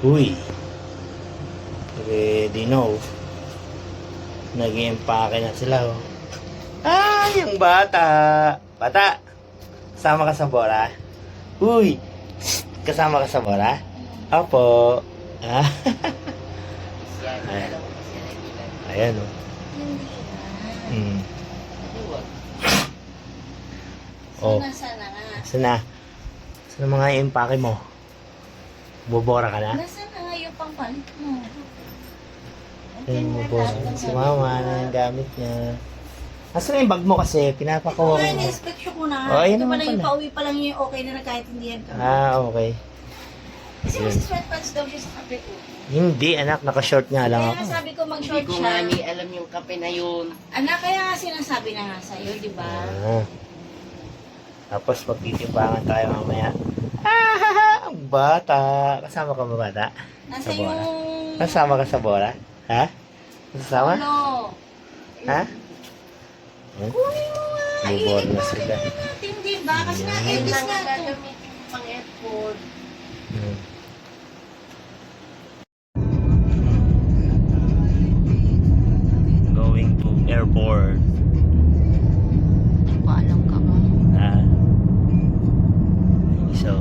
Uy, ready no. Nag-i-empake na sila oh. Ay, yung bata. Bata, kasama ka sa bola? Uy, kasama ka sa bola? Opo. Ah. Ayan. Ayan oh. Hmm. Oh. Sana nga. Sana. Sana mga i-empake mo? Bobora ka na? Nasaan na nga yung pangpalit mo? Ayun, bobora. Si mama na yung gamit niya. Nasaan yung bag mo kasi? Pinapakuha ko. Na-inspection ko na. Oh, ayun Ito naman pala yung pala. pauwi pa lang yung okay na nagkaintindihan kami. Okay. Kasi Yun. kasi sweatpants daw siya sa kape ko. Hindi, anak. Naka-short nga lang Kaya ako. nga sabi ko Hindi mag-short ko siya. nga ni alam yung kape na yun. Anak, kaya nga sinasabi na nga sa'yo, di ba? Ah. Tapos magtitimbangan tayo mamaya. Ah, ang bata. Kasama ka ba bata? Nasa Sa bola? yung... Kasama ka sa bola? Ha? Kasama? Ano? Ha? Kunin mo nga. Bobor na sila. Natin, di ba? Kasi nga, Yun edis lang nga ang to. gagamitin ko pang airport. Hmm. Going to airport. Paalam ka ba? Ah. So,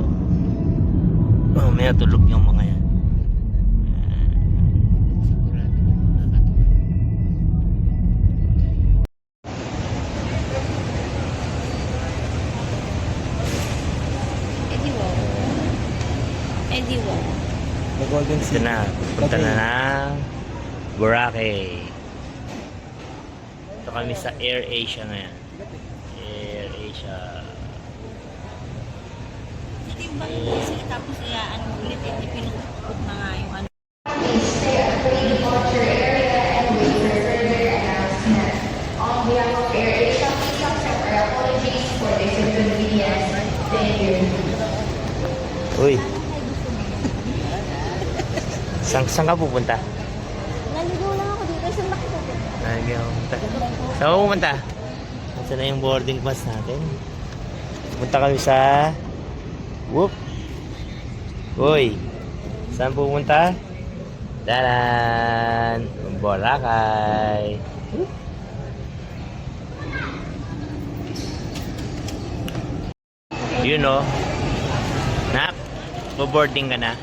mamaya tulog yung mga yan. Edi wo. Edi wo. Ito na, punta na ng Boracay. Ito kami sa Air Asia ngayon. Air Asia. Timbang kasi tapos ano ulit, hindi pinupukot na nga yung ano. Uy. Saan ka pupunta? Naligo lang ako dito, saan ba kita pupunta? Saan ka pupunta? Saan ka pupunta? Saan na yung boarding pass natin? Pupunta kami sa... Whoop! Uy! Saan pupunta? Daran! Boracay! You know, Nak, boarding ka na?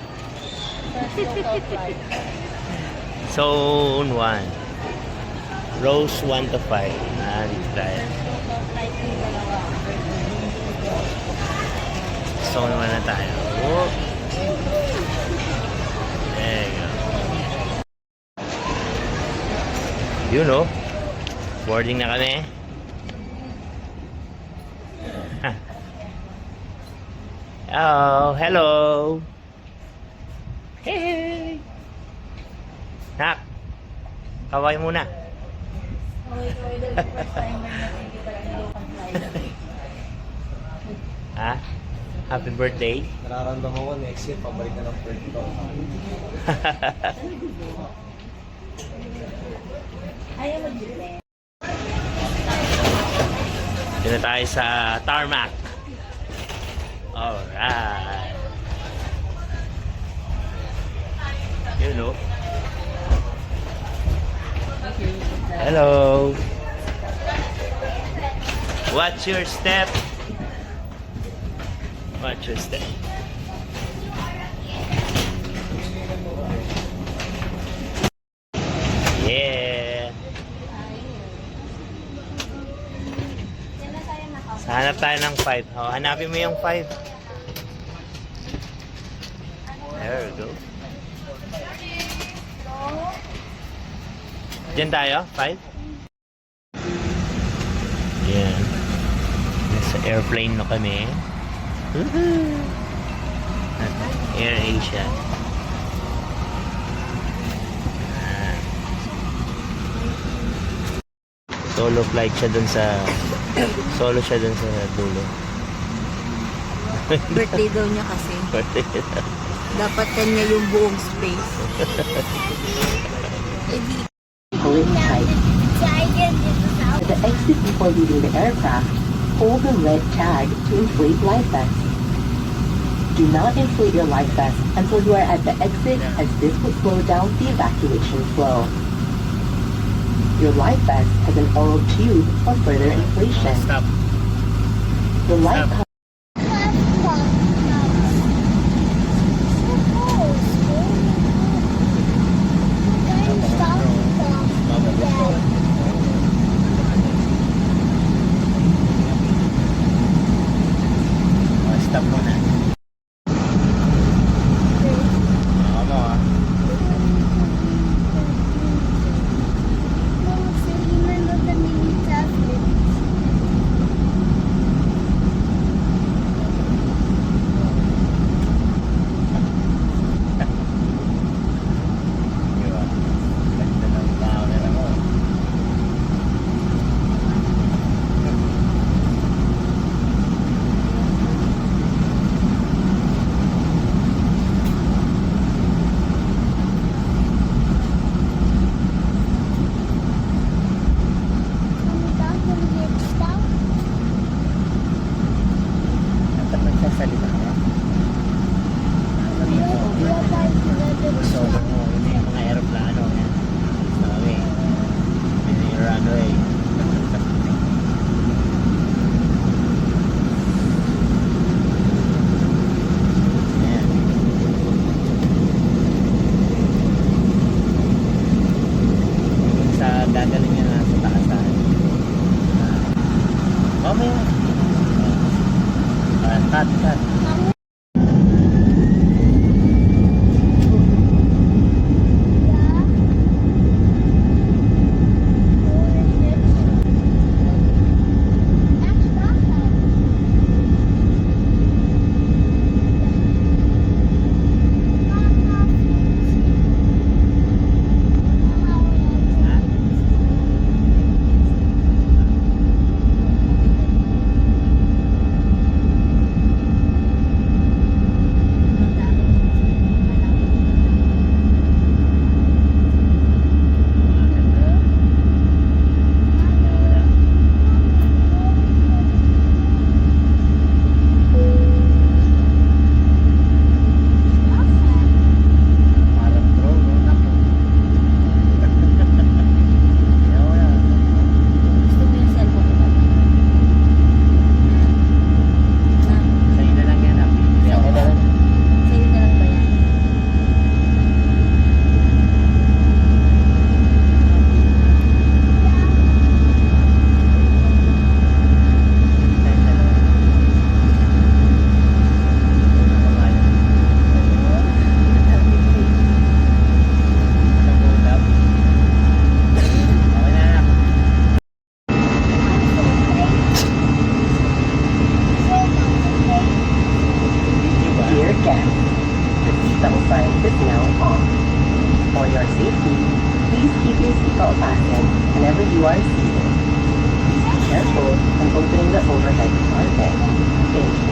Zone 1. Rows 1 to 5. Dito tayo. Zone 1 na tayo. Oh. There you go. You know, boarding na kami. Oh, hello. Hey. Nak, kaway muna. Ha? Happy birthday. Nararamdaman ko next year, pabalik na ng Puerto. Ayaw mo dito. Dito na tayo sa tarmac. Alright. You know. Hello. Watch your step. Watch your step. Yeah. Hanap tayo ng 5. Oh, hanapin mo yung 5. There we go. Diyan tayo? 5? Yan. Nasa airplane na kami. Woohoo! Air Asia. Solo flight siya dun sa... Solo siya dun sa dulo. Birthday daw niya kasi. Birthday. Dapat kanya yung buong space. Pulling tight. At the exit before leaving the aircraft, hold the red tag to inflate life vest. Do not inflate your life vest until you are at the exit, as this will slow down the evacuation flow. Your life vest has an oral tube for further inflation. Stop. The life Stop. Oh, stop muna. Ako mo ah. Diba? Ganda ng camera mo. Dapat nagsasalita ka. So, yun yung mga aeroplano. Yan. So, kami. Yun yung runway. Ayan. Yung sa gagaling niya na sa taasan. Mamaya. Cut. Parang drone, no? Nako. Ayaw na. Gusto mo yung cellphone mo? Sa'yo na lang yan, ah. Hindi ako na lang. Sa'yo na lang ba yan? Sa'yo na lang. Anong ulap? Okay na, anak. Video ba? Dear guests, the seatbelt sign is now on. For your safety, please keep your seatbelt fastened whenever you are seated. Please be careful when opening the overhead compartment. Thank you.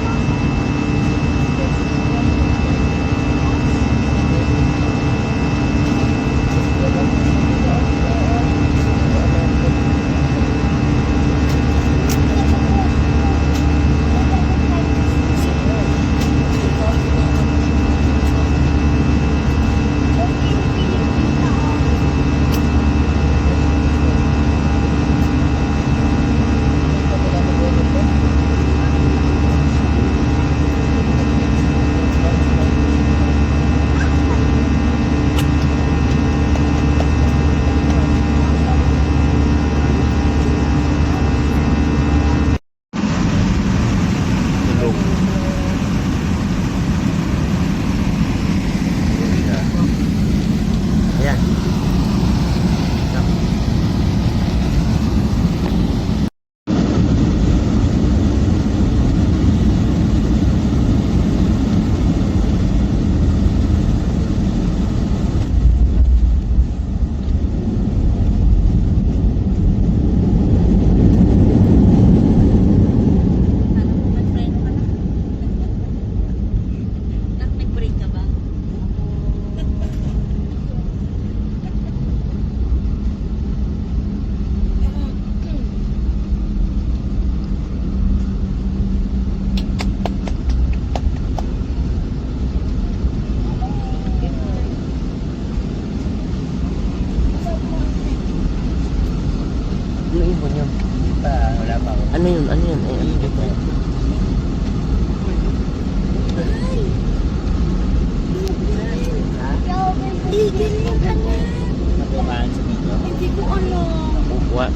Tigil mo ganyan. Matukaan sa dito. Hindi ko alam. Kukuha.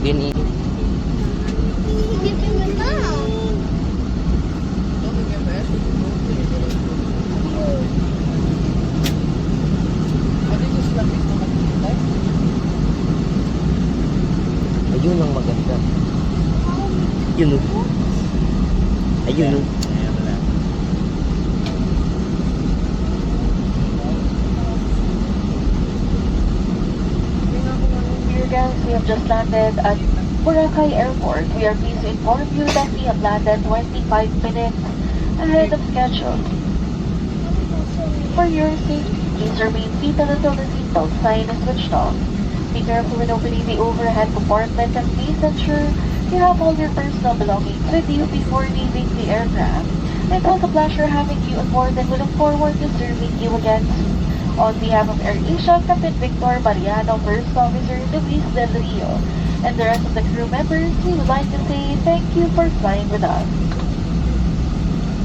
Din Hindi ko na. Ayun ang maganda. Yun o. Ayun o. Dear guys, we have just landed at Boracay Airport. We are pleased to inform you that we have landed 25 minutes ahead of schedule. For your safety, please remain seated until the seatbelt sign is switched off. Be careful when opening the overhead compartment and please ensure you have all your personal belongings with you before leaving the aircraft. It was a pleasure having you on board and we look forward to serving you again soon. On behalf of AirAsia, Captain Victor Mariano, First Officer Luis Del Rio, and the rest of the crew members, we would like to say thank you for flying with us.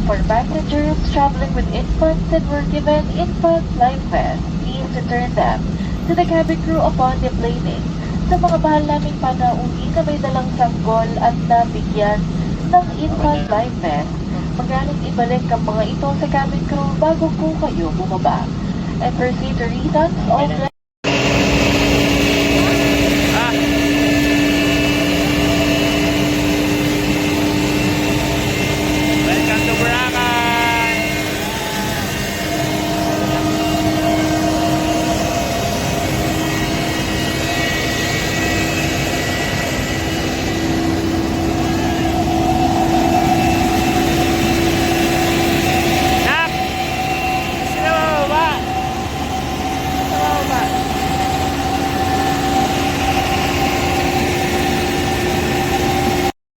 For passengers traveling with infants and were given infant life vests, please return them to the cabin crew upon deplaning. Sa mga mahal naming panauwi na may dalang sanggol at nabigyan ng infant life vest, magaling ibalik ang mga ito sa cabin crew bago po kayo bumaba. And for safety reasons, all Welcome to Boracay! Nak! Sino ba? Sino ba?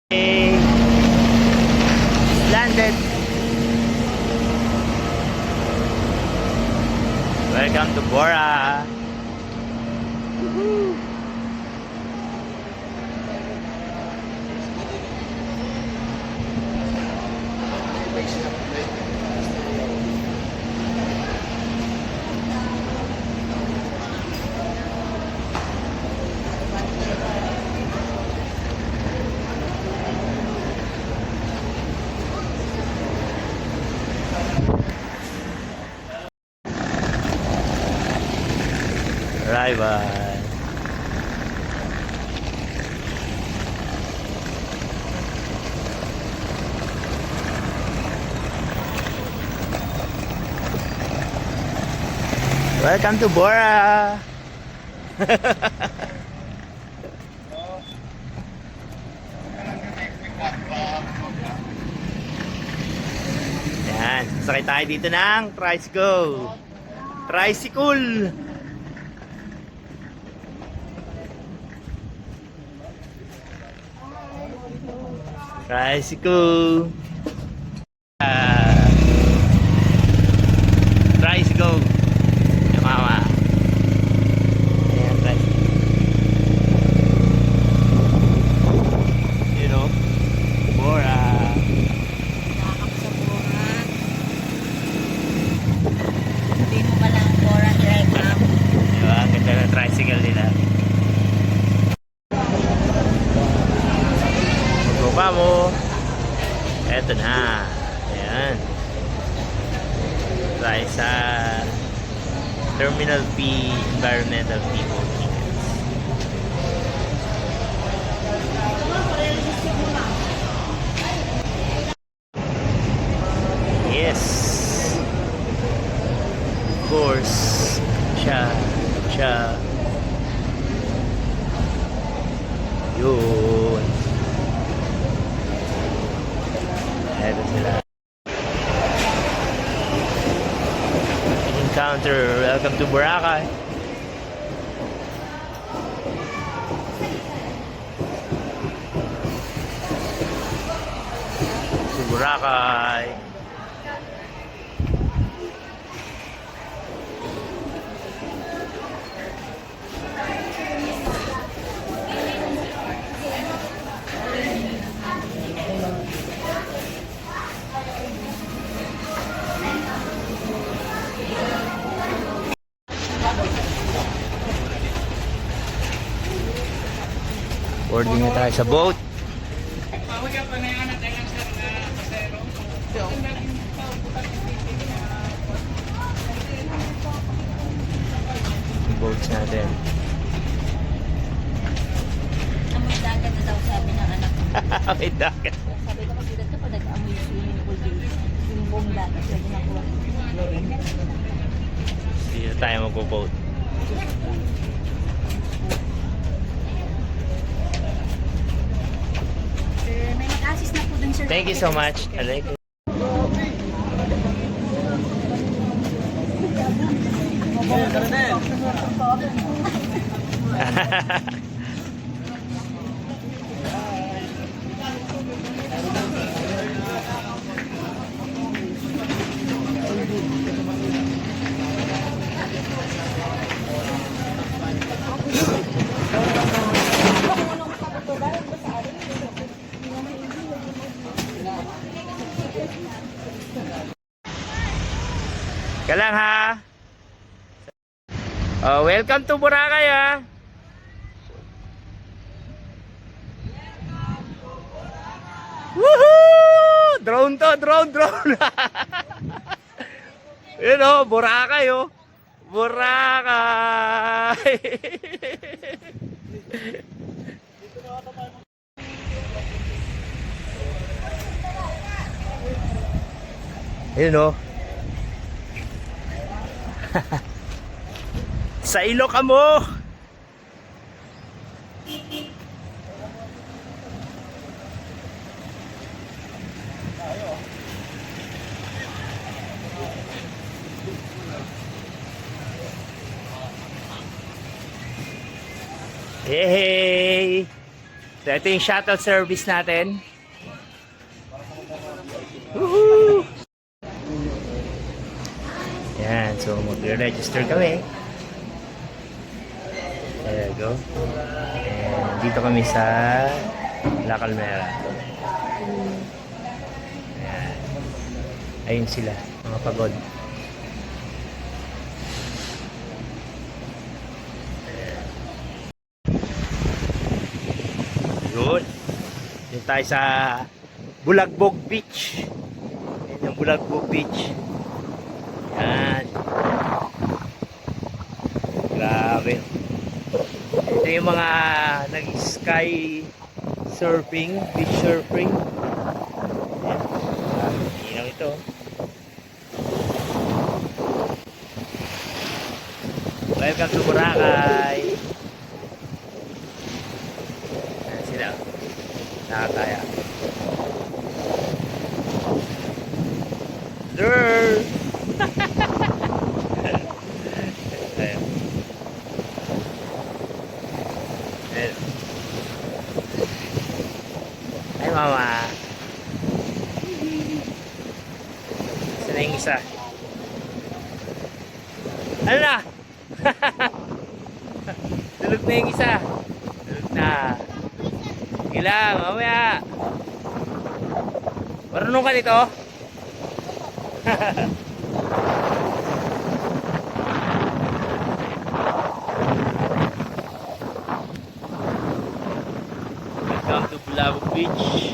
Okay. Landed. Welcome to Bora. Bye-bye. Welcome to Bora. Yan, sakay tayo dito ng tricycle. Tricycle. Tricycle. Tricycle. Yung mama. Ayan, tricycle. You know, Bora. Nakakap sa buhat. Hindi mo ba lang Bora drive up? Diba? Ang ganda ng tricycle nila. Baba mo. Eto na. Ayan. Tayo sa Terminal P Environmental People Tickets. Yes. Of course. Cha. Yun. Ayan sila. Encounter. Welcome to Boracay. To Boracay. Boarding na tayo sa boat. Yung boats natin. Amoy dagat na daw sabi ng anak ko. May dagat. Sabi ko mag-ilat ka pa nag-amoy yung swimming pool dito. Yung buong dagat pwede na kuha. Dito tayo magpo-boat. May mag-assist na po dun sir. Thank you so much. I like it. Kalang ha. Welcome to Boracay ha. Woohoo! Drone to, drone. Yun o, Boracay o. Boracay. Yun o. Sa Ilocamo. Hey! So ito yung shuttle service natin. Woohoo! Yan, so mag-register kami. There you go. And dito kami sa La Calmera. Ayan. Ayun sila, mga pagod. Yun. Yun tayo sa Bulagbog Beach. Yan yung Bulagbog Beach. Yan. Grabe. Ito yung mga nag-sky surfing, beach surfing. Yan. Inaw ito. Welcome to Boracay. Yan sila. Nakakaya. There. Ayan. Ayan. Ay mama. Saan na yung isa? Ano na? Tulog na yung isa. Tulog na. Sige lang, mamaya. Marunong ka dito? Welcome to Bulagbog Beach.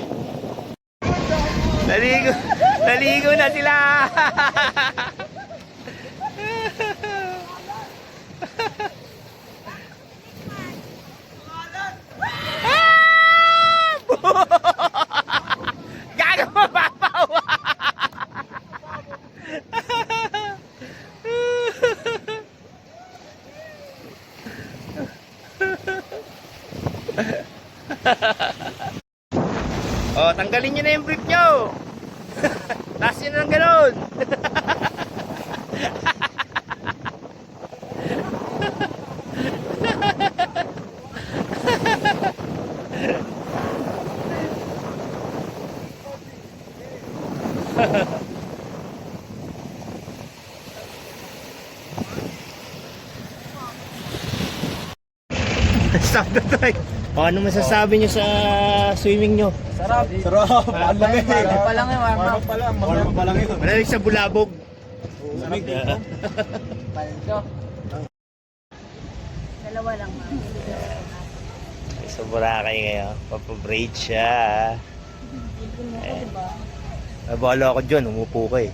Naligo na sila. Gago mapapaw. Oh, tanggalin nyo na yung brief nyo. Taas nyo na ng ganun. Stop the time. O, ano masasabi nyo sa swimming nyo? Sarap. Sarap. Malamig. Warm pa lang yung warm up. Warm pa lang ito. Malamig sa Bulabog. Sarap dito. Dalawa lang ma'am. Sa Boracay ngayon. Papabraid siya. Ayan. Ay, bahala ako dyan. Umupo ka eh.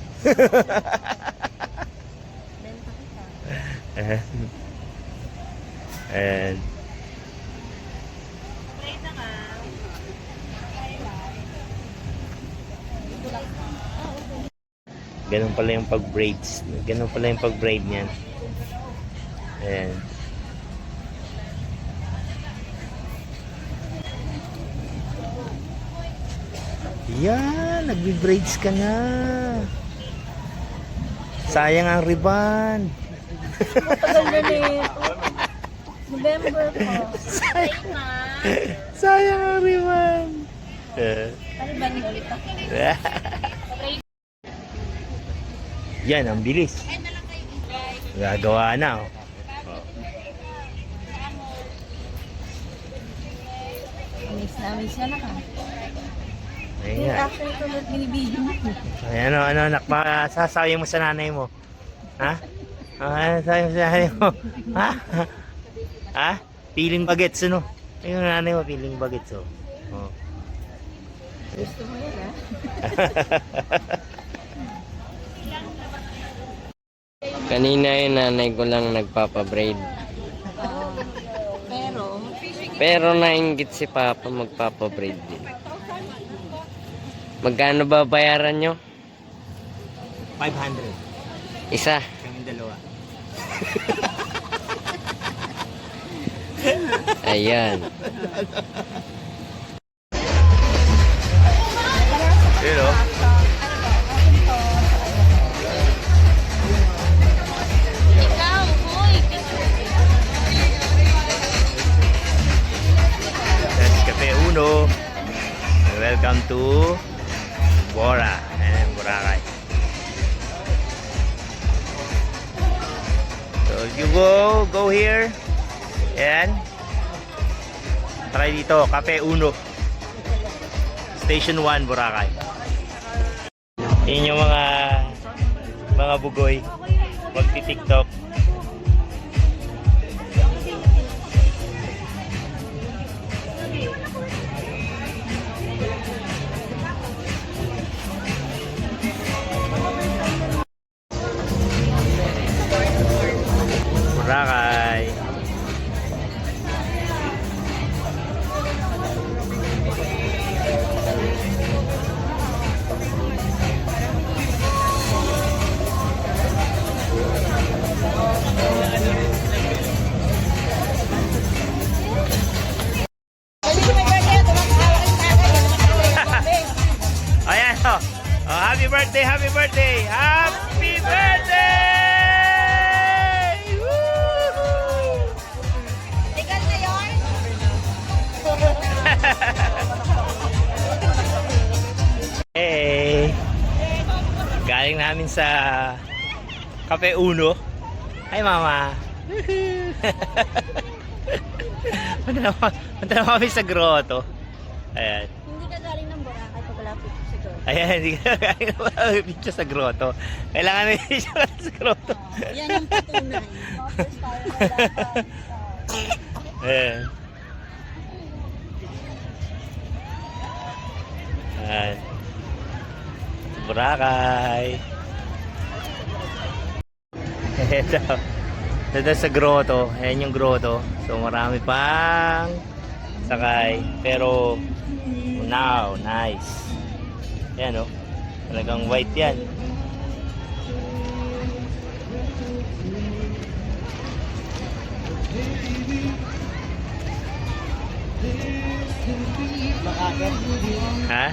Benta kita. Ayan. Ayan. Pray na ka. Ganun pala yung pag-braids. Ganun pala yung pag-braid niyan. Ayan. Yan, nagbi-braids ka na. Sayang ang ribbon. Matagal na nito. November pa. Pray na. Sayang ang ribbon. Ano ba ni ulit ako? Yan, ang bilis. Gagawa na. Oh. Miss na ka. Ayun Yung nga. actually tulad binibidyo mo. Ay, ano, anak, baka sasayang mo sa nanay mo. Ha? Ano, sasayang mo sa nanay mo? Ha? Ha? Piling bagets, ano? Ayun, nanay mo, piling bagets, oh. Oh. Gusto mo yan, ha? Kanina yung nanay ko lang nagpapabraid. Pero, Pero nainggit si Papa magpapabraid din. Magkano ba bayaran nyo? 500. Isa. Kaming dalawa. Ayan. Yun, oh. ikaw, boy. That's Cafe Uno. Welcome to Bora and Boracay. So if you go here. Ayan. Try dito, Cafe Uno. Station 1, Boracay. Yun yung mga bugoy. Magti-TikTok. Boracay. Ayan, oh. Oh, happy birthday, happy birthday, happy birthday! Woo! Legal na yun? Hey! Galing namin sa Cafe Uno. Hi, Mama! Punta na kami sa grotto. Ayan. Hindi ka galing ng Boracay pag malapit sa girl. Ayan, hindi ka galing na picture sa grotto. Kailangan na picture sa grotto. Yan ang patunay. First tayo Ayan. Ayan. Boracay. Ito sa grotto. Ayan yung grotto. So marami pang sakay. Pero now, nice. Ayan, oh. Talagang white yan. Ha?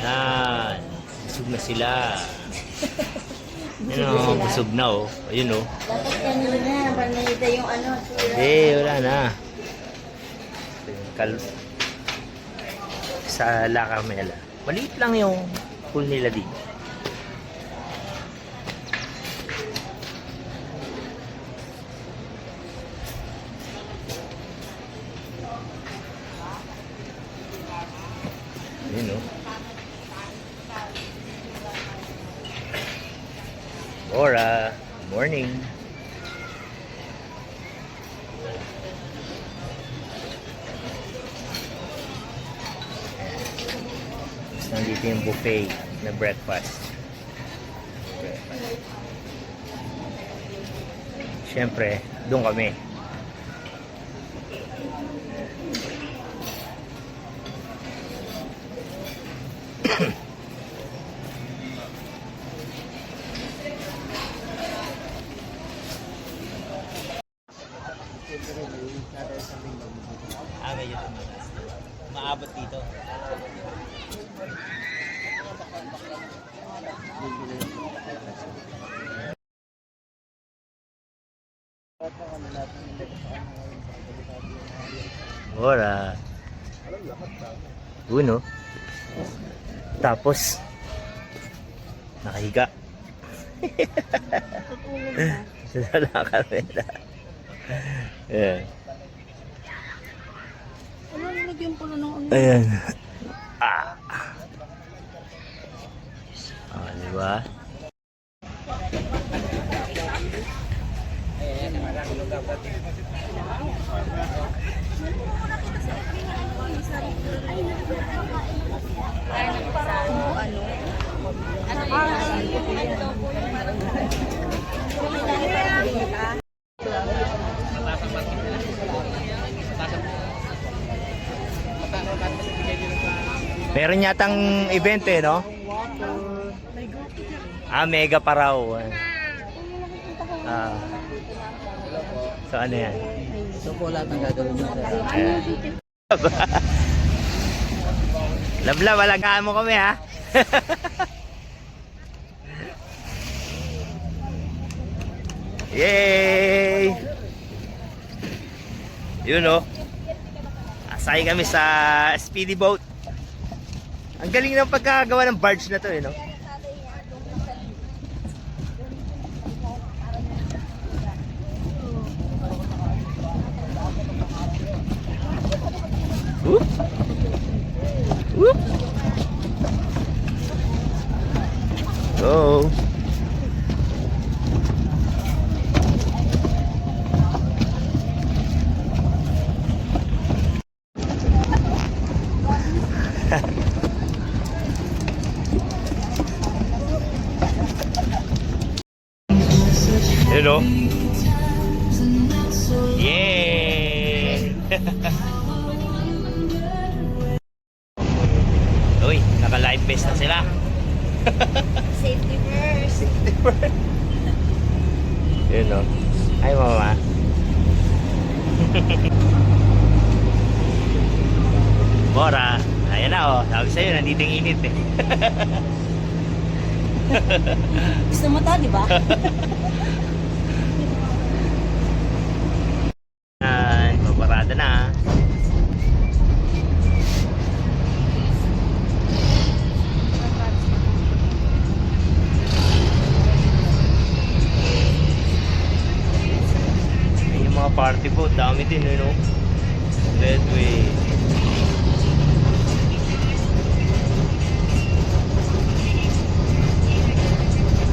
Yan. Busog na sila. Yan o, busog na oh. Ayun oh. Dapat kanina, panayda yung ano. Wala na. Sa La Carmela. Maliit lang yung pool nila dito. Ayun oh. Bora, morning. Nandito yung buffet na breakfast. Siyempre, doon kami. Medyo tumakas. Maabot dito. Ora. Uno. Tapos nakahiga. Sa nakamera. Yeah. Ano nilagyan ko na ng ano? Ayan. Ah. Ah, diba? Meron yatang event eh, no? Ah, mega pa raw. Ah. So ano yan? So po lahat ng gagawin mo. Lablab, alagaan mo kami ha. Yay! Yun o. Asay kami sa speedy boat. Ang galing ng pagkakagawa ng barge na to eh, no? Whoop! Whoop! Go! Hello. Yay! Uy, naka-live vest na sila. Safety first. Yun o. Ay, mama. Bora. Ayan na o. Sabi sa'yo, nandito yung init eh. Gusto mo to, di ba? Ay, mabarada na. Ay, yung mga party boat, dami din, you know? That way.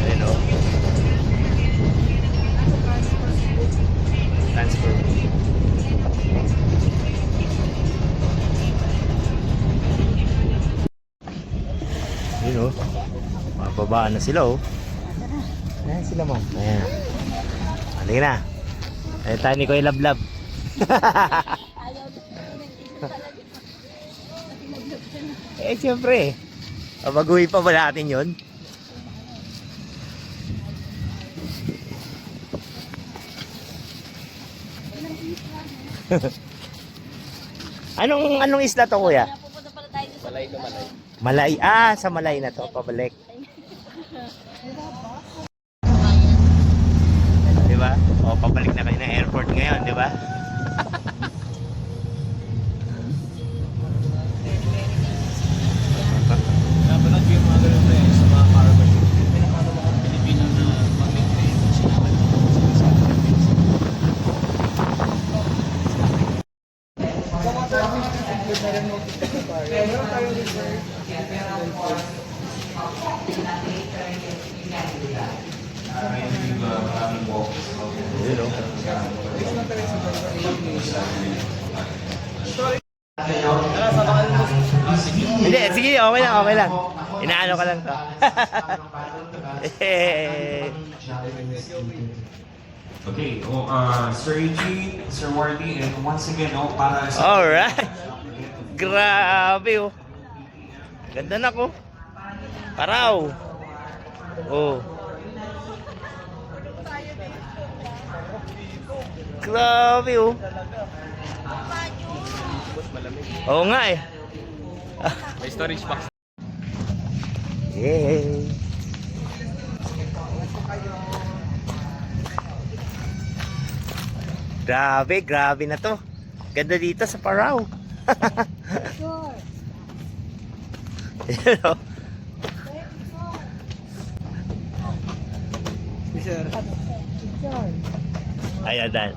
Ayun o. Transfer. Yun o. Mababaan na sila o. Ayan sila ma'am. Ayan. Halika na. Ayan tayo ni Kuya Lablab. Eh siyempre. Babaguhin pa ba natin yun? Anong isla to, kuya? Pupunta pala tayo sa Malay to Malay. Malay. Ah, sa Malay na to, pabalik. Di ba? O, pabalik na kayo ng airport ngayon, di ba? Napanood ko yung mga ganun na sa mga caravan. May nakatawa kang Pilipino na mag-maintain. Sinabi ko sa Yun o. Hindi, sige, okay lang, okay Okay lang. Inaano ka lang to. Okay, Sir Eugene, Sir Wardy, and once again, para sa... Alright. Grabe, oh. Ganda na ko. Paraw. Oh. Grabe, oh. Oo nga eh. May storage box. Yay. Grabe na to. Ganda dito sa Parao. You know? Ayan dan.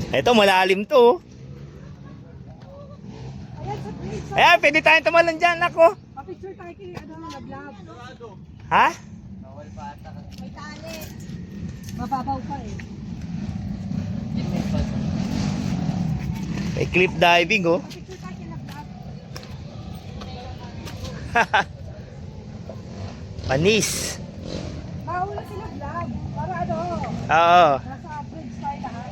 Ito malalim to. Ayan, pwede tayong tumalon dyan, ako. Papicture tayo kay nag-vlog. Ha? May tali. Mababaw pa eh. May cliff diving, oh. Papicture tayo kay nag-vlog. Panis. Mauna sila vlog. Para Oo. nasa bridge tayo lahat.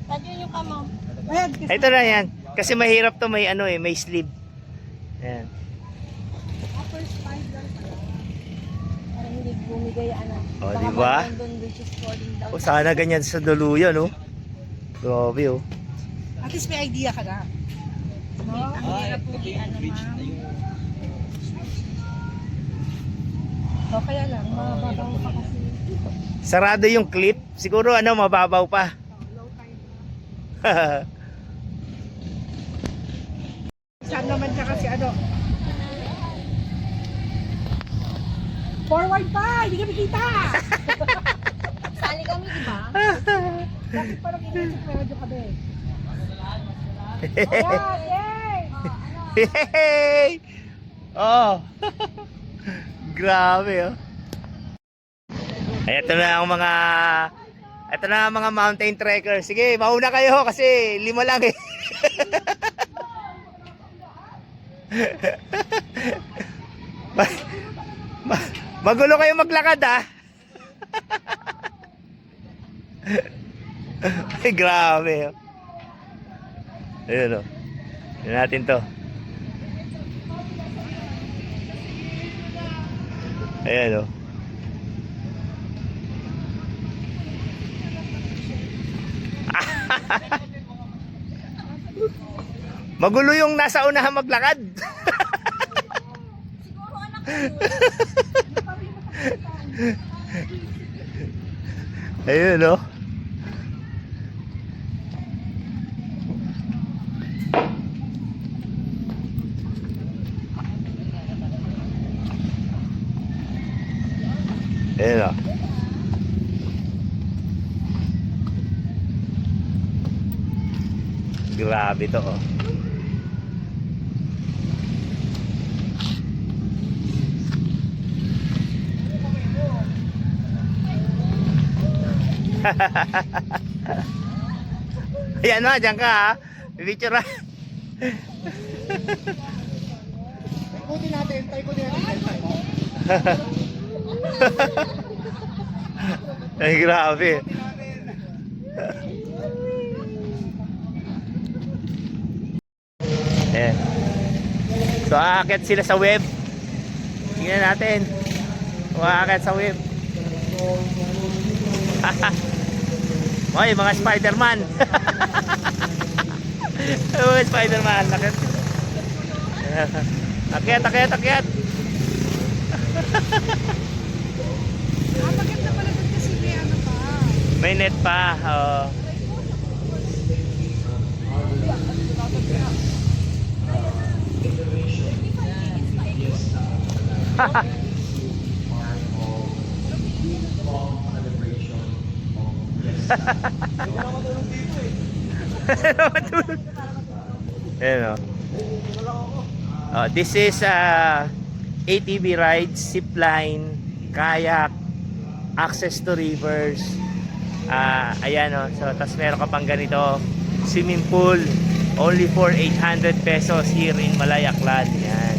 Tadyo yung kamo. Ayan, kasi Ito na yan. Kasi mahirap to, may ano eh, may sleeve. Ayan. first time lang pala. Para hindi bumigay ano. O, di ba? Doon which is falling down. O, sana ganyan sa duluyan, oh. Grabe, oh. At least may idea ka na. No? Ang hirap po ano ma'am. So kaya lang, mababaw pa kasi. Sarado yung clip. Siguro ano, mababaw pa. Low tide na. Saan naman siya kasi ano? Forward pa! Hindi kami kita! Sali kami, di ba? Bakit parang inisip medyo kami? Ayan! Yay! Yay! Oh. Grabe, oh. Ay, ito na ang mga mountain trekkers. Sige, mauna kayo kasi 5 lang eh. Magulo kayo maglakad, ah. Ay, grabe, oh. Ayun, oh. Tignan natin to. Ayan, oh. Magulo yung nasa unahan maglakad. Ayun, oh. Ayun, oh. Grabe to, oh. Ayan na, dyan ka, ha. Pipicture na. Taikutin natin. Ay, grabe. Ayan. So, aakyat sila sa web. Tingnan natin. Aakyat sa web. Oy, mga Spider-Man. Mga Spider-Man. Akyat. Maganda pala doon kasi may ano pa. May net pa. Oh. Ayan, oh. This is ATV rides, zip line, kayak, access to rivers. Ayan o. So, tas meron ka pang ganito, swimming pool. Only for 800 pesos here in Malayaklan. Yan.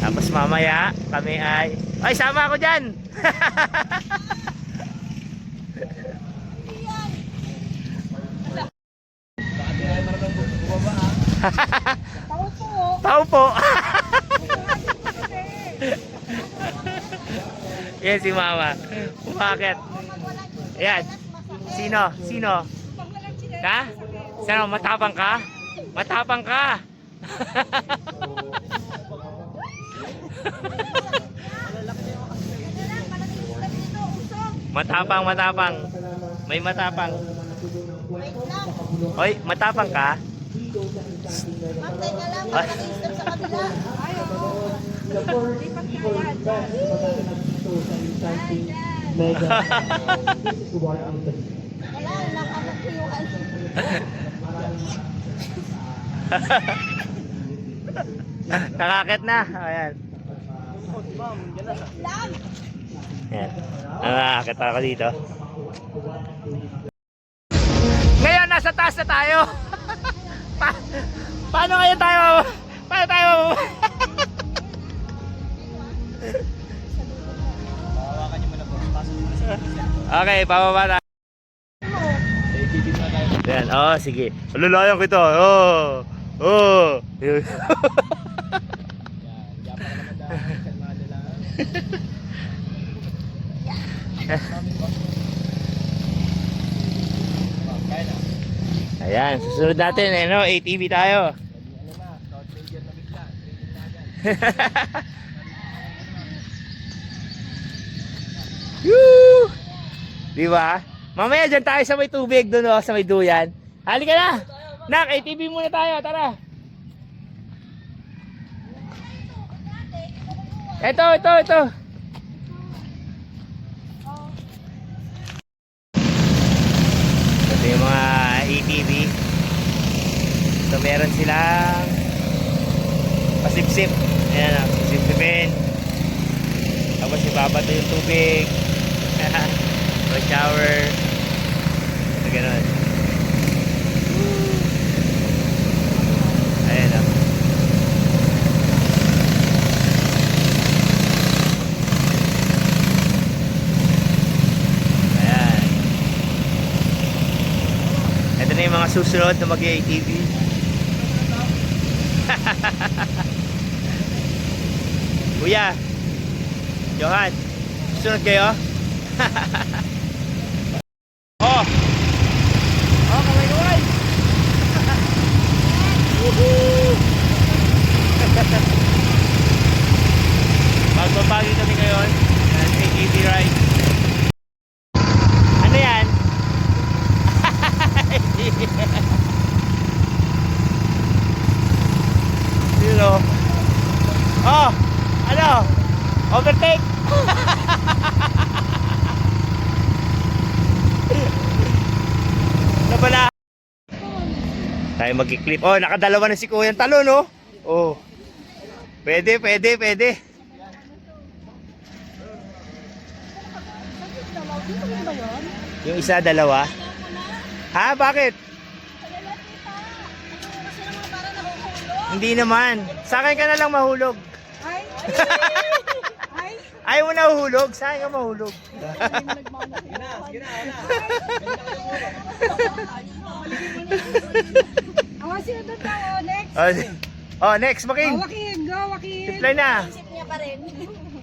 Tapos mamaya, kami ay sama ako dyan! Tao po. Tao po! Yan si Mama. Umakit. Ayan. Sino? Sino? Ka? Sino? Matapang ka? Matapang ka! Matapang, matapang. May matapang. Hoy, matapang ka? Mantay ka lang, mag-step sa kabila. Ayaw. Lipat ka yan. Wala, nakamagkuyuan. Nakakit na. Ayan. Lang. Ayan. Nakakit ako dito. Ngayon, nasa taas na tayo. Paano ngayon tayo? Paano tayo? Hawakan niyo muna po. Pasok muna sa Okay, pababa na. Ayan, sige. Lulayan kita. Yan, yapa ka naman dahil. Kalmado lang. Kaya na. Ayan, susunod natin, ATV tayo. Ano na, South Ranger na bigla. Training na agad. Woo! Di ba? Mamaya dyan tayo sa may tubig doon, sa may duyan. Halika na! Nak, ATV muna tayo, tara! Ito. Ito yung mga ATV. So meron silang pasipsip. Ayan na, pasipsipin. Tapos ibabato yung tubig. Shower. So ganun. Ayan na. Ayan. Ito na yung mga susunod na mag-ATV. Kuya Johan, susunod kayo? Kamay-kamay. Woohoo! Magbabagi kami ngayon ng ATV ride. Ano yan? Sino? Ano? Overtake! Ano pala? Tayo mag-clip. Nakadalawa na si Kuya ang talon, no? Pwede. Dito ba yun? Yung isa, dalawa. Ha? Bakit? Kasi naman parang nahuhulog. Hindi naman. Sa akin ka na lang mahulog. Ay! Ayaw mo na uhulog? Sa akin ka mahulog. Sino doon ka? Next. Next, Makin. Wakin, go, Wakin. Tiply na. Isip niya pa rin.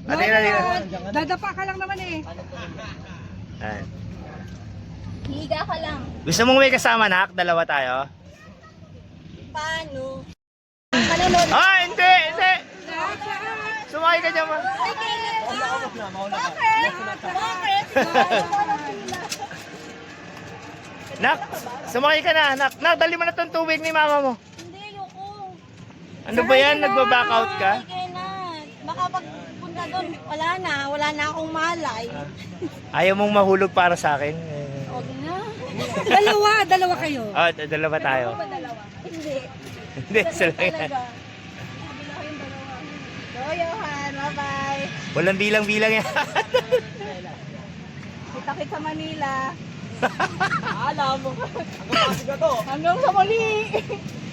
Atin. Dadapa ka lang naman eh. Ayan. Higa ka lang. Gusto mong may kasama, Nak? Dalawa tayo? Paano? Kanunod. Hindi. Sumakay ka dyan, ma. Bakit? Nak, sumakay ka na. Nak, dali mo na itong tubig ni mama mo. Hindi, ayoko. Ano ba yan? Nagbaback out ka? Sige na. Baka pagpunta doon, wala na akong malay. Ayaw mong mahulog para sa akin? Huwag na. Dalawa kayo. Dalawa tayo. Dalawa. Hindi. Hindi, isa lang yan. Talaga. Sabi na kayong dalawa. Go, Johan. Bye-bye. Walang bilang-bilang yan. Kita-kit sa Manila. Alam mo. Hanggang pasig na to. Hanggang sa muli.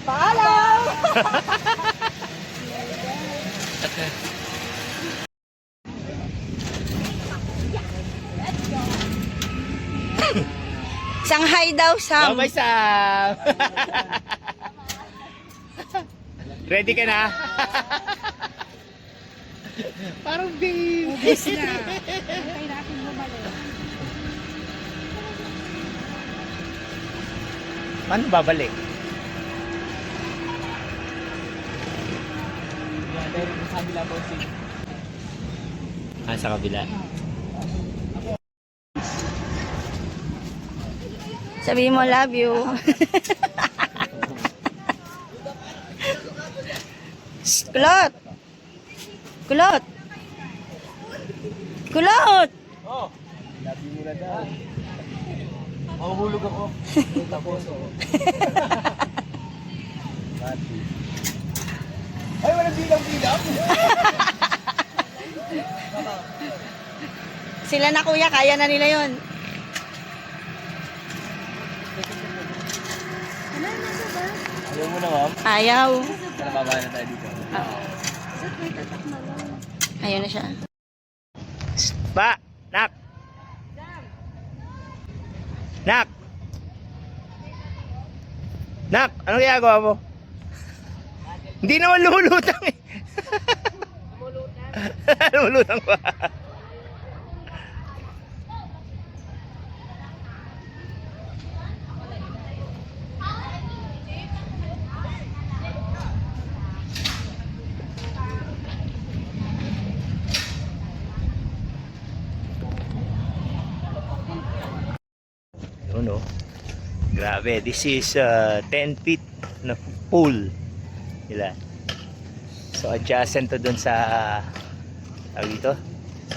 Paalam! Shanghai daw, Sam. Bye, Sam! Ready ka na? Parang babe. Yes na. Okay natin bumalik. Paano babalik? Dahil sa kabila po si Sa kabila. Sabihin mo, love you. Kulot! Kulot! Kulot! Oh. Labi mo na daw. Mahuhulog ako. Tapos oh. Mati. Ay, walang bilang-bilang. Sila na kuya, kaya na nila yon. Ayaw mo na, ma'am. Ayaw. Nababa na tayo dito. Ayaw na siya. Ba! Nak! Nak! Nak! Anong ginagawa mo? Hindi naman lumulutang eh. Lumulutang ba? Yun o. Grabe, this is 10 feet na pool nila. So adjacent to dun sa dito,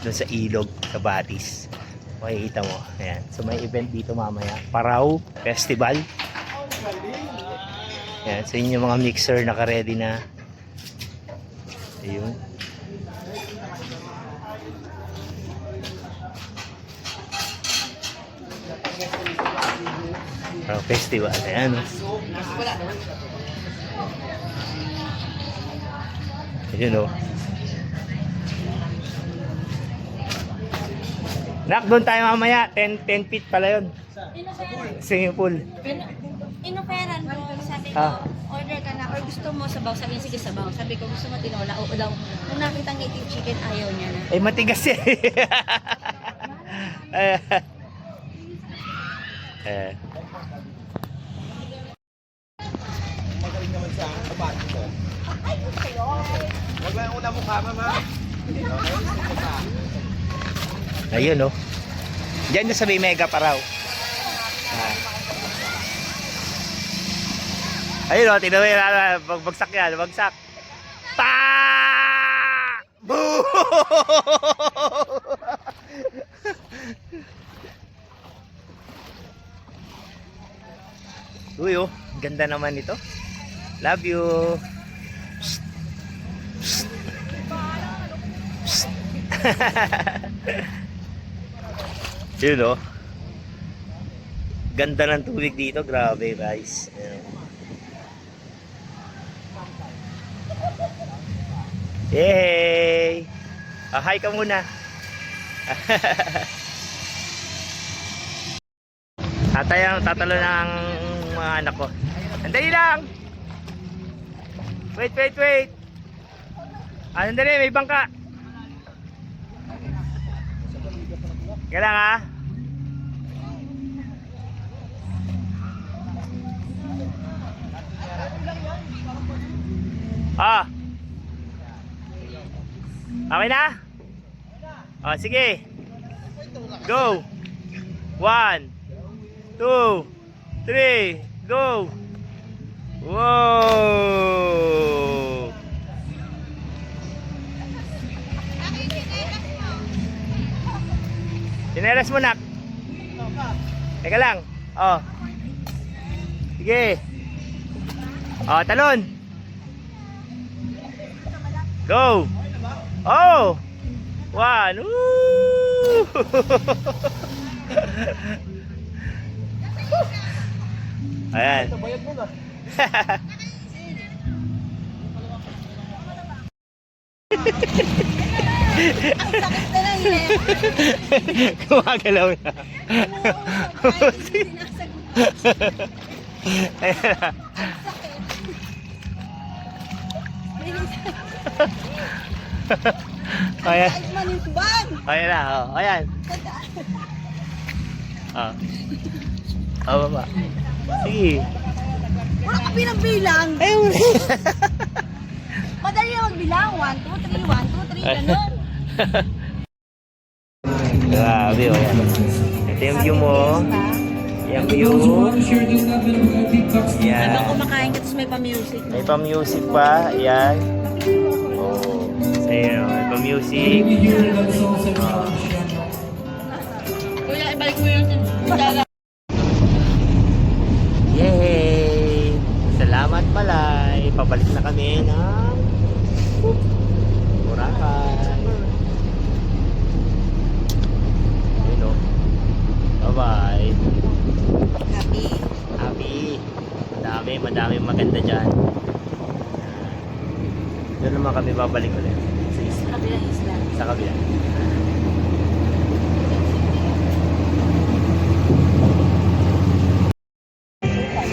dun sa ilog, sa Batis. Makikita mo. Ayan. So may event dito mamaya. Paraw Festival. Ayan. So yun yung mga mixer naka-ready na. Ayun. Paraw Festival. Ayan. Ayun o. Nak, doon tayo mamaya. 10 feet pala yun. Swimming pool. Inoperan ko, sabi ko, Ah. order ka na, or gusto mo sabaw, sabi niya, sige sabaw. Sabi ko, gusto mo tinola, oo daw. Nung nakita ng native chicken, ayaw niya na. Ay, matigas yan. Magaling naman sa kabati ko. Huwag lang una mukha, mama. Ayun o. Diyan na sa may Mega Paraw. Ayun o, tingnan mo yun. Bagsak yan, bagsak. Pa! Boo! Uy oh, ganda naman ito. Love you. Psst. Psst. Psst. Yun oh. Ganda ng tubig dito, grabe guys. Ayan. Yay! Hi ka muna. Tatalo ng mga anak ko. Andali lang! Wait. Andali, may bangka. Kailang ha? Ah. Okay na? Oh, sige. Go. 1, 2, 3, go. Wow. Sinelas mo, nak. Teka lang. Oh. Sige. Oh, talon. Go. Oh. One. Woo! Ayan. Bayad mo na. Ang sakit na lang eh. Gumagalaw na. Ayan na. Ayan. Ay, manimbang! Ayan na. Oh. Ayan. Oh. Oh, baba. Sige. Wala ka bilang-bilang. Madali na magbilang. 1, 2, 3, 1, 2, 3, ganun. Grabe, oh. Ayan. Ito yung view mo. Yung view. Ayan. Habang kumakain ka, tapos may pa-music. May pa-music pa. Ayan. Oh. Sa'yo. May pa-music. Oh. Kuya, ibalik mo yung dala. Yay! Salamat Malay. Pabalik na kami ng Boracay. Yun o. Bye-bye. Happy. Happy. Madami maganda dyan. Doon naman kami babalik ulit. Sa isla. Kabilang isla. Sa kabila.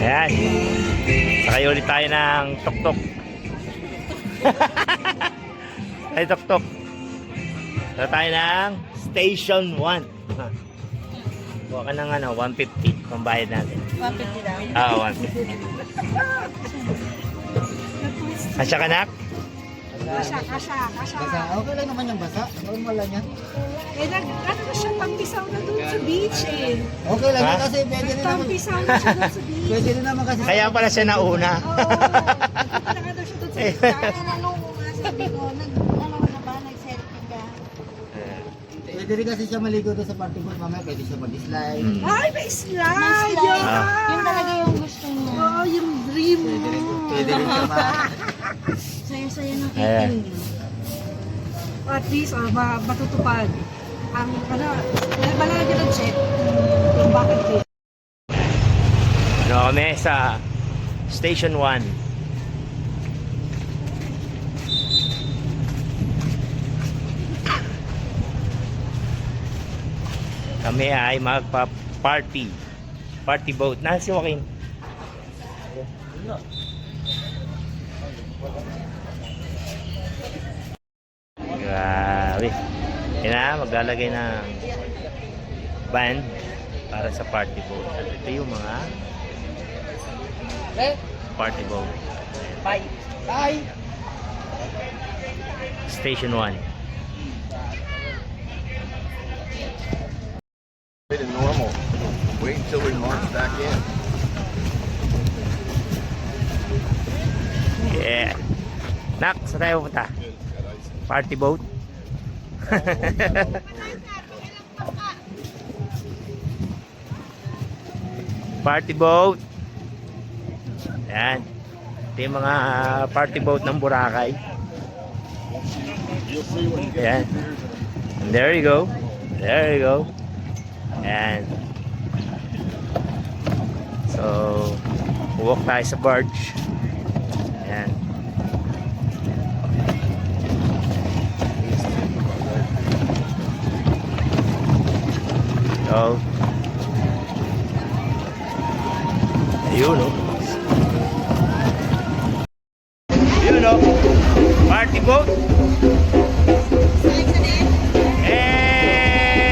Ayan. Sakay ulit tayo ng tuk-tuk. Ay, tuk-tuk. Sakay tayo ng Station 1. Buka ka ng 150 pambayad natin. 150 daw. Ah, 150. Asya ka, nak? Kasha. Okay lang naman yung basa. Normal lang yan. Eh, ano na siya, pampisaw na doon sa beach eh. Okay lang Ha? yan kasi pwede rin naman. Pampisaw na siya doon sa beach. Pwede rin naman kasi. Kaya pala siya nauna. Oo. Nagpunta daw siya doon sa beach. Kaya nanong nga sabi ko, ano na ba, nag-selfie ka? Pwede rin kasi siya maligo doon sa party pool. Mamaya pwede siya mag-slide. Ay, may slide! Mas Yun! Yun talaga yung gusto niya. Oo, yung dream Pwede rin, mo. pwede rin siya Saya-saya ng Ayan. eating. At least, matutupad. Ang, balagyan ng check. Yung bucket list. Ano kami sa Station 1. Kami ay magpa-party. Party boat. Nasa si Joaquin? Grabe. Yan na, maglalagay ng band para sa party boat. At ito yung mga party boat. Bye. Bye. Station 1. To normal. Wait until we launch back in. Yeah. Nak, saan tayo pupunta? Party boat? Party boat. Ayan. Ito yung mga party boat ng Boracay. Ayan. And there you go. There you go. Ayan. So, walk tayo sa barge. Ayan. So, ayun o. Ayun o. Party boat. Eh!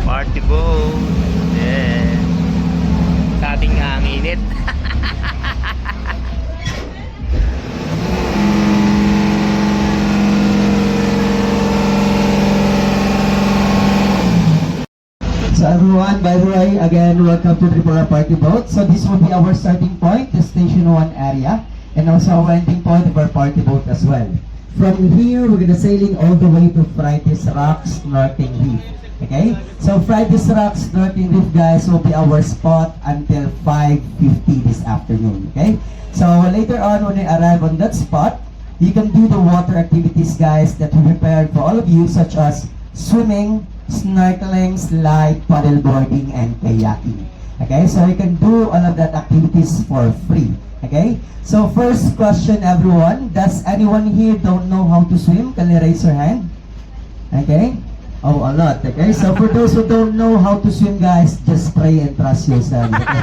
Party boat. Yeah. Sa ating hanginit. So everyone, by the way, again, welcome to Tripura Party Boat. So this will be our starting point, the Station 1 area, and also our ending point of our party boat as well. From here, we're gonna sailing all the way to Frites Rocks, Northern Reef. okay? So Friday's Rock Snorkeling Reef, guys, will be our spot until 5:50 this afternoon, okay? So later on, when we arrive on that spot, you can do the water activities, guys, that we prepared for all of you, such as swimming, snorkeling, slide, paddleboarding, and kayaking. Okay, so you can do all of that activities for free. Okay, so first question, everyone, does anyone here don't know how to swim? Can you raise your hand? Okay, oh, a lot. Okay, so for those who don't know how to swim, guys, just pray and trust yourself. Okay?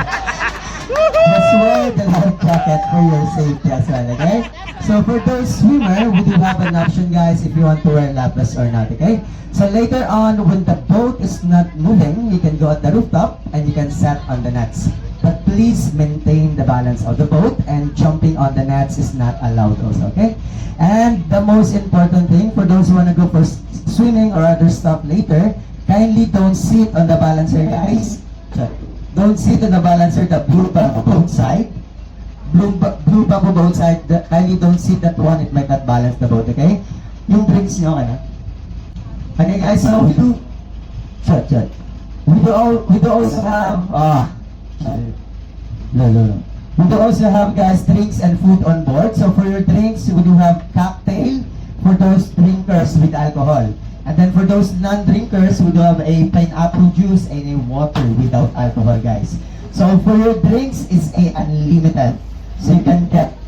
Just wear the life jacket for your safety as well. Okay, so for those swimmer, we do have an option, guys, if you want to wear lap vest or not. Okay, so later on, when the boat is not moving, you can go at the rooftop and you can set on the nets. But please maintain the balance of the boat, and jumping on the nets is not allowed also, okay? And the most important thing, for those who want to go for swimming or other stuff later, kindly don't sit on the balancer, guys. Don't sit on the balancer, the blue bamboo boat side. Blue bamboo boat side, kindly don't sit that one, it might not balance the boat, okay? Yung drinks nyo, ano? Okay guys, so we do, we do also have, we do also have, guys, drinks and food on board. So for your drinks, we do have cocktail for those drinkers with alcohol. And then for those non-drinkers, we do have a pineapple juice and a water without alcohol, guys. So for your drinks, it's a unlimited. So you can get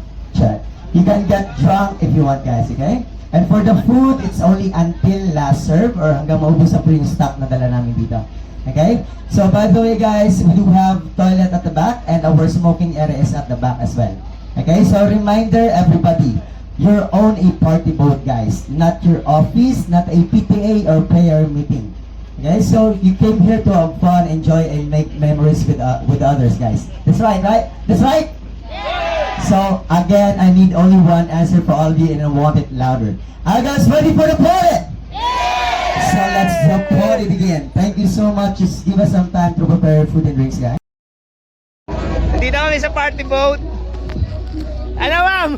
drunk if you want, guys, okay? And for the food, it's only until last serve or hanggang maubos na po yung stock na dala namin dito. Okay? So by the way, guys, we do have toilet at the back and our smoking area is at the back as well. Okay? So reminder, everybody, you're on a party boat, guys. Not your office, not a PTA or prayer meeting. Okay? So you came here to have fun, enjoy, and make memories with others, guys. That's right, right? That's right? So again, I need only one answer for all of you, and I want it louder. Are you guys ready for the party? So let's the party begin. Thank you so much. Just give us some time to prepare food and drinks, guys. Dito kami sa party boat. Ano, ma'am?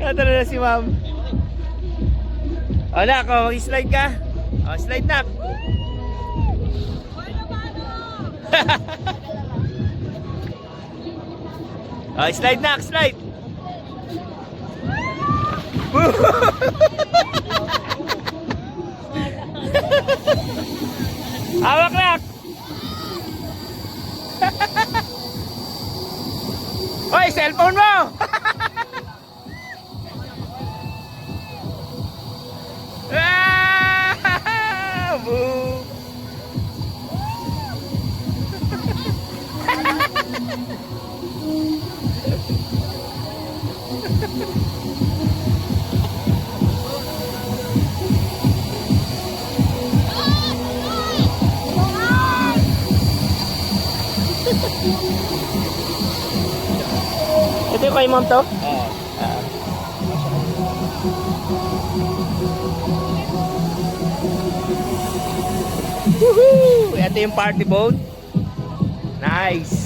Ito na si ma'am. O, nak, mag-slide ka. O, slide, nak. Oh, slide nak, slide. Hawak nak. Hoy, cellphone mo. Ah! Boo. Ito yung kay mom to? Oo. Woohoo! Ito yung party boat. Nice!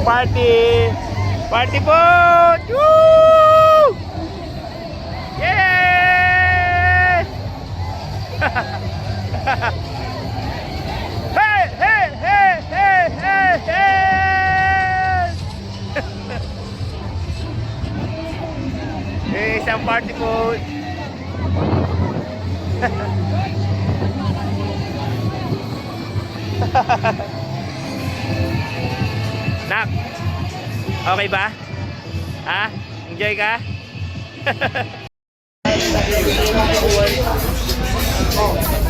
party! Party boat! Woo! Yay! Hey! Hey! Hey! Hey! Hey! Hey! Isang party boat. Nak, okay ba? Ha? Enjoy ka?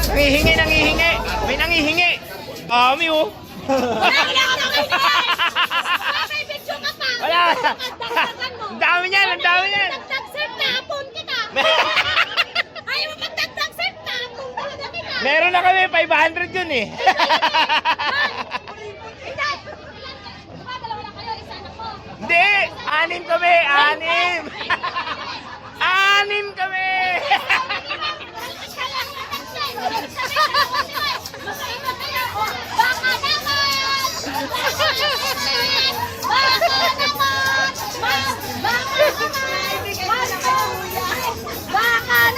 Nangihingi, nangihingi. May nangihingi. Ami oh. May video ka pa. Wala. Dagdagan mo. Ang dami niyan, ang dami niyan. Dagdag sir, tapon kita. Ayaw mo magdagdag sir, tapon talaga kita. Meron na kami, 500 yun eh. Dalawa na kayo, isa na po. Hindi, 6 kami, 6. 6 kami.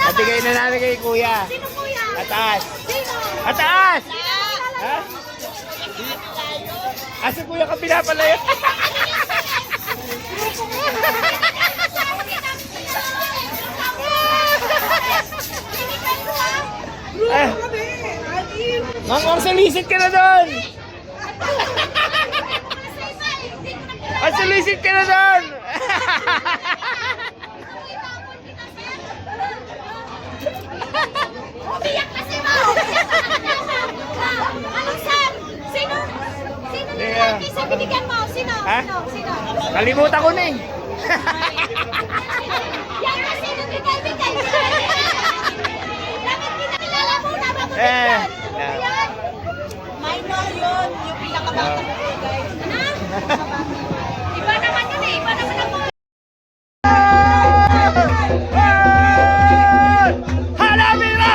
Nabigay na namin kay Kuya. Sino kuya? Ataas. Sino? Ataas! Ha? Asa Kuya ka pinapalayo? Mang solicit ka na doon! Solicit ka na doon! Umiyak kasi mo! Anong sir? Sino? Sino na Yeah. natin sa binigyan mo? Sino? Ha? Sino? Kalimutan ko na eh. Yan kasi nung bigay-bigay. Dapat kinakilala mo na bago Eh, bigyan. yeah. Ayan. Minor yun. Yung pinakabata mo bigay. Ano? Iba naman yun eh. Iba naman ang mga Halabira!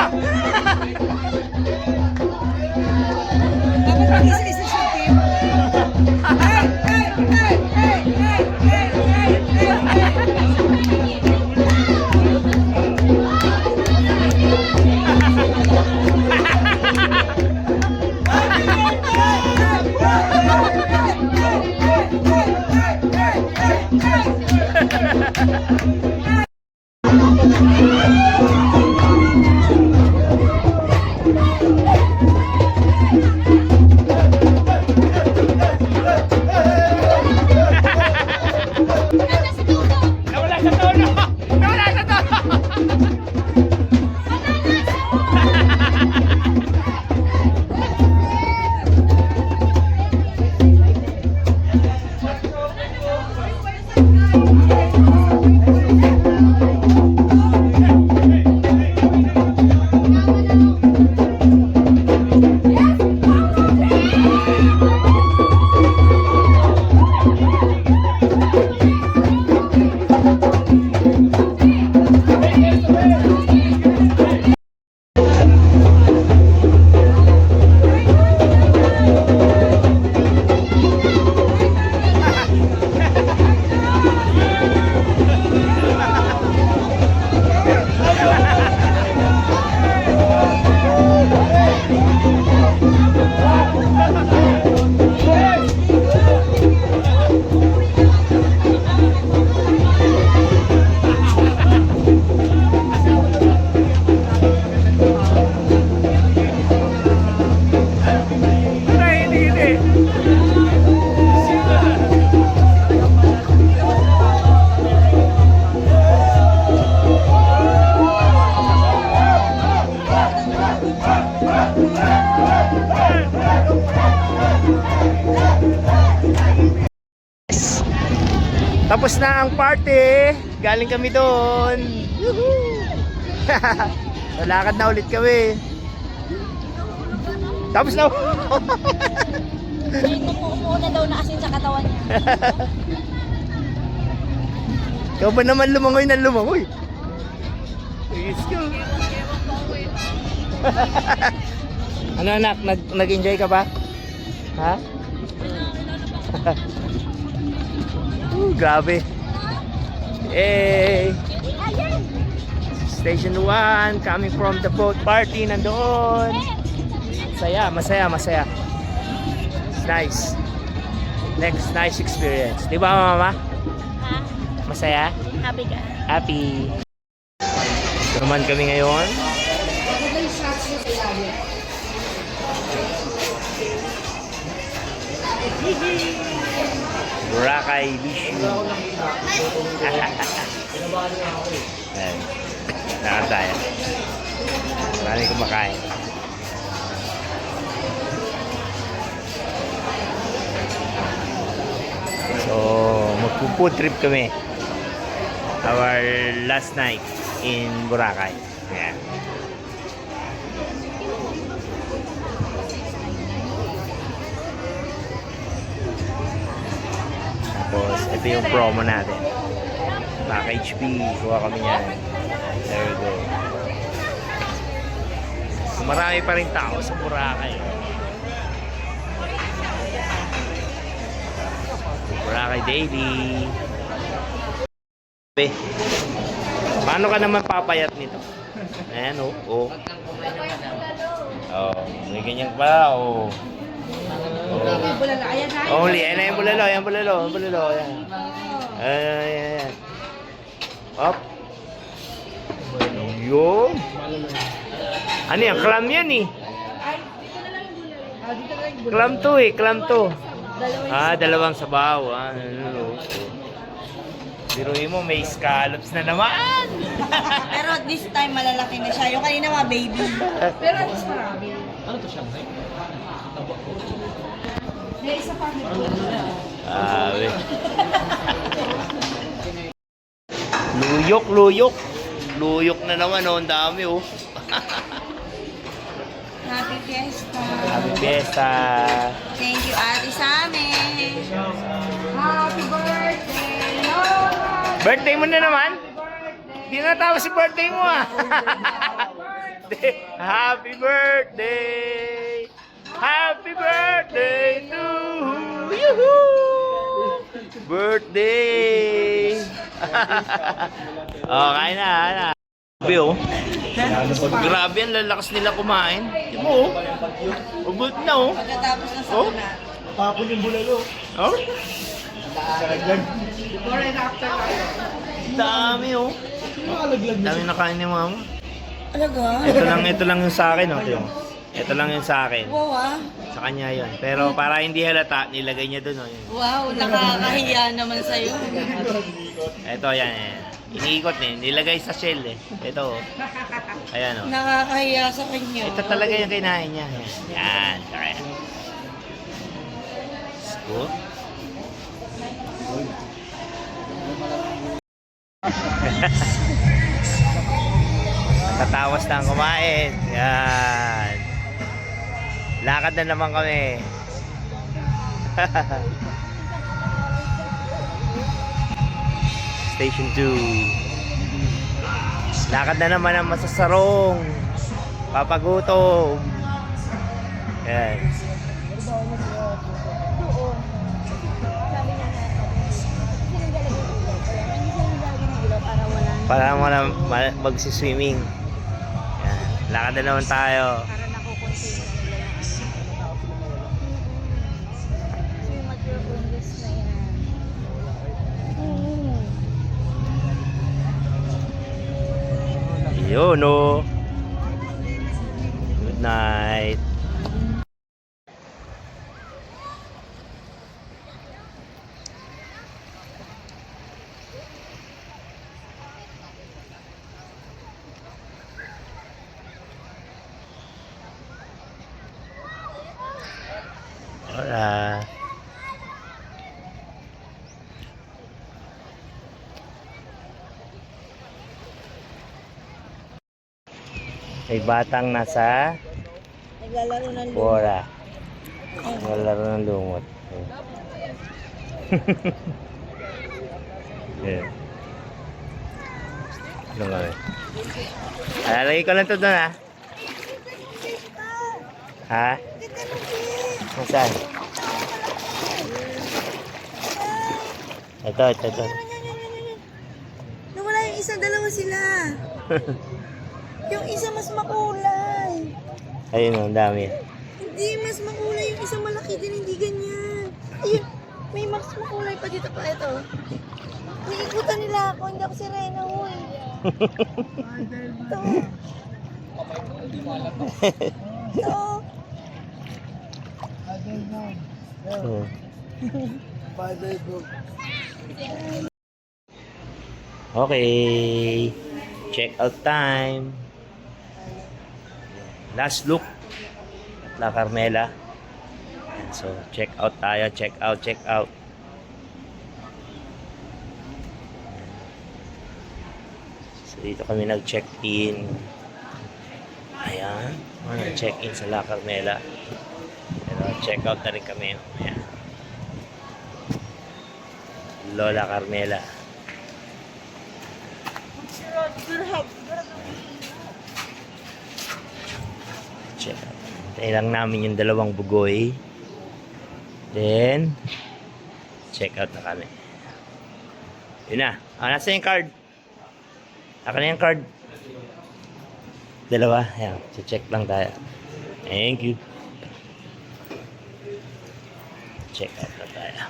Dapat mag-isa-isa siya, team. Hey! Hey! Hey! Hey! Hey! Hey! Hey! Hey! Nawala sa tono! Nawala sa tono! Tapos na ang party. Galing kami doon. Lalakad na ulit kami. Tapos na. Umuuna daw na asin sa katawan niya. Ikaw ba naman lumangoy na lumangoy? Yes, ko. Ano anak, nag-enjoy ka ba? Ha? Grabe. Hey! Station 1, coming from the boat party, nandoon. Masaya, masaya, masaya. It's nice. Next, nice experience. Di ba, mama? Ha? Masaya? Happy ka? Happy. Ito naman kami ngayon. Boracay Beach. Ayan. Nakasaya. Marami kumakain. So, magpo-food trip kami. Our last night in Boracay. Ayan. Tapos, ito yung promo natin. Package B. Kuha kami yan. There we go. Marami pa rin tao sa Boracay. Boracay Daily. Paano ka naman papayat nito? Ayan, oh. Oh. Oh, may ganyan pa, oh. Only, ayan na yung bulalo, ayan bulalo, ayan bulalo, ayan. Ayan, ayan, ayan. Up. Yun. Ano yan? Clam yan eh. Clam to eh, clam to. Ah, dalawang sabaw. Ah, ano. Biruin mo, may scallops na naman. Pero this time malalaki na siya. Yung kanina mga baby. Pero at least marami. Ano to, Shanghai? May isa pa. Ah, we. Luyok, luyok. Luyok na naman, oh. Ang dami, oh. Happy Fiesta. Happy Fiesta. Thank you, Ate Sami. Happy birthday, Lola! Birthday mo na naman? Hindi na tapos si birthday mo, ah. Happy birthday. Happy birthday to you. Birthday. Oh, kain na, kain na. Grabe, oh. Grabe, ang lalakas nila kumain. Di mo, oh. Ubod na, oh. Pagkatapos ng Oh. sakuna. Tapon yung bulalo. Oh. Before and after tayo. Dami, oh. Dami nakain ni mama. Talaga? Ito lang yung sa akin, oh. Ito lang yung sa akin. Wow, ah. Sa kanya yun. Pero para hindi halata, nilagay niya dun, oh. Yun. Wow, nakakahiya naman sa'yo. Ito, yan, yan. Iniikot eh. Nilagay sa shell eh. Ito, oh. Ayan, oh. Nakakahiya sa kanya. Ito talaga yung kinain niya. Yan. Saka yan. Scoop. Tatawas na ang kumain. Yan. Lakad na naman kami. Station 2. Lakad na naman ang masasarong. Papagutom. Yan. Para mo na magsiswimming. Yan. Lakad na naman tayo. Yun, oh. Good night. Hola. May batang nasa Naglalaro ng Bora. Naglalaro ng lumot. Yeah. Ano nga rin? Alalagay ko lang ito doon, ha? Ha? Nasaan? Ito. Nawala yung isa, dalawa sila. Yung isa mas makulay. Ayun, ang dami. Hindi, mas makulay. Yung isa malaki din, hindi ganyan. Ayun, may mas makulay pa dito pa. Ito. Niikutan nila ako, hindi ako si Rena, huy. Ito. Ito. Hmm. Okay. Check out time. Last look at La Carmela. So, check out tayo. Check out. So, dito kami nag-check-in. Ayan. Nag-check-in sa La Carmela. Pero check out na rin kami. Ayan. Lola Carmela. Check out. Tayo lang namin yung dalawang bugoy. Then, check out na kami. Yun na. Nasa yung card? Naka na yung card? Dalawa? Ayan. Check lang tayo. Thank you. Check out na tayo.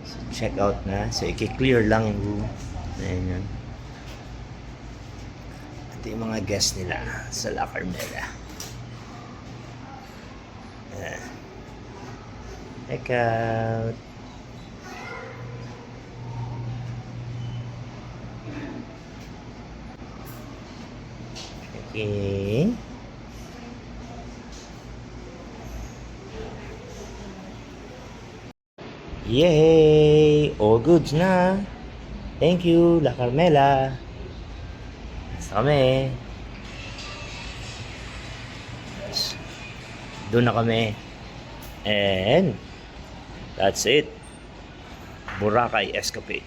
So, check out na. So, i-clear lang yung room. Ayan yun. Ito yung mga guests nila sa La Carmela. Ayan. Check out. Okay. Yay! All goods na. Thank you, La Carmela. Basta kami. Doon na kami. And that's it. Boracay Escapade.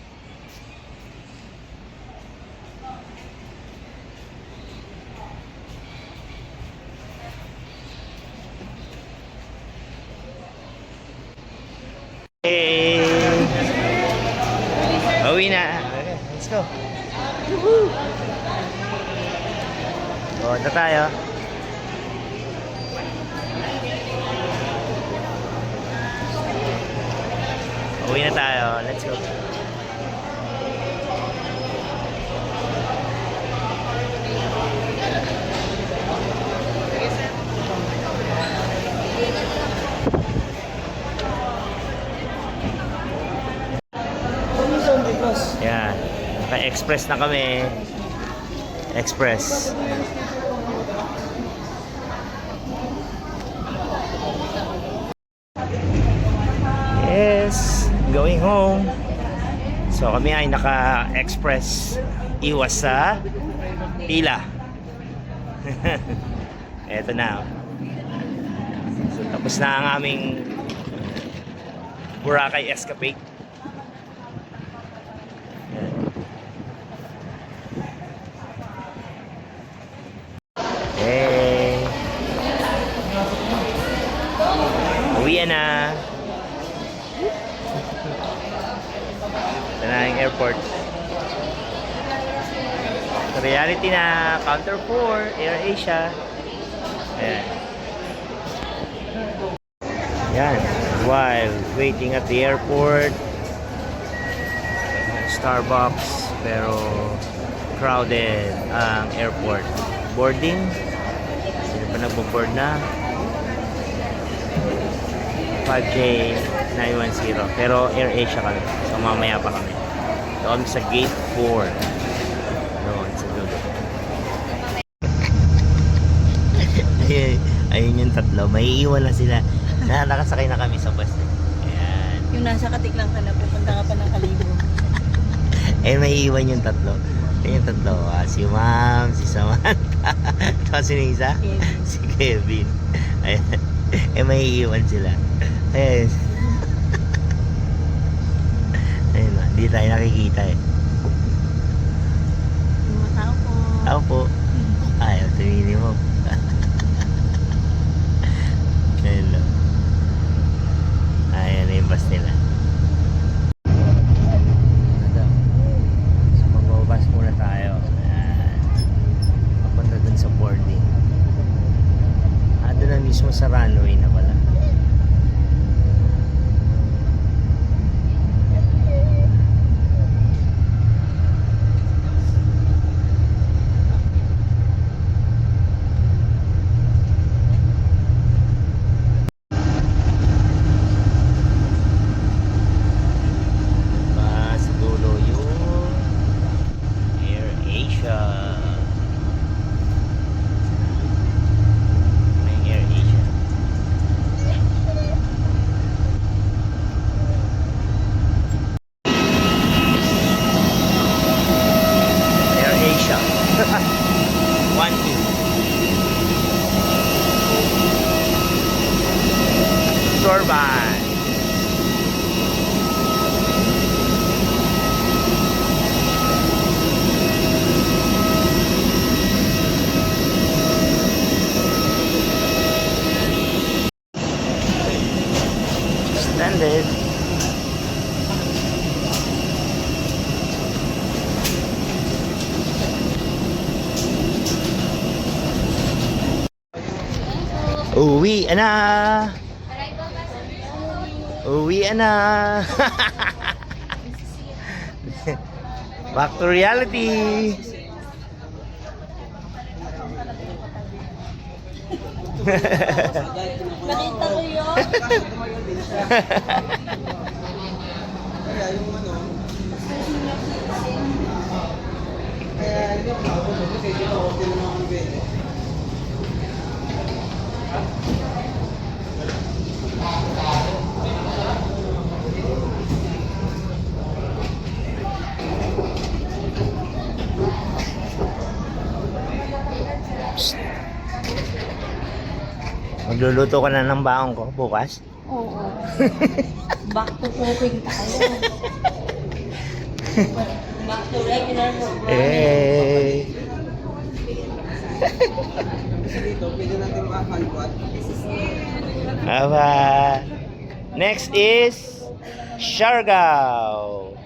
Hey! Uwi na. Okay, let's go. Woohoo! Go na tayo. Uwi na tayo. Let's go. Yan. Naka-express na kami. Express. Yes. Going home. So kami ay naka-express. Iwas sa pila. Eto na. So tapos na ang aming Boracay Escapade. Hey. Uwi na. Ito na yung airport. Reality na. Counter 4, AirAsia. Ayan. Yan. While waiting at the airport, Starbucks, pero crowded ang airport. Boarding. Sino pa nagbo-board na? 5J910. Pero AirAsia kami. So mamaya pa kami. Doon sa gate 4. Doon sa dulo. Ayun yung tatlo. Maiiwan na sila. Nakasakay na kami sa bus. Ayan. Yung nasa Katiklang ka na, pupunta ka pa ng Kalibo. Maiiwan yung tatlo. Yung tatlo, si Ma'am, si Samantha, tapos sino isa? Si Kevin. Ayan. Maiiwan sila. Ayan. Ayun, hindi tayo nakikita eh. Mga tao po. Ako po. Ayaw, tumili mo. Hello. sa runway na pala. Sa dulo yung Air Asia. May Air Asia. Air Asia. 1-2. Turbine. Standard. Uwi na. Uwi na. Back to reality. Nakita ko yun. Magluluto ka na ng baon ko bukas? Oo. Back to cooking tayo. Back to regular work. Eh. Aba. Next is Siargao.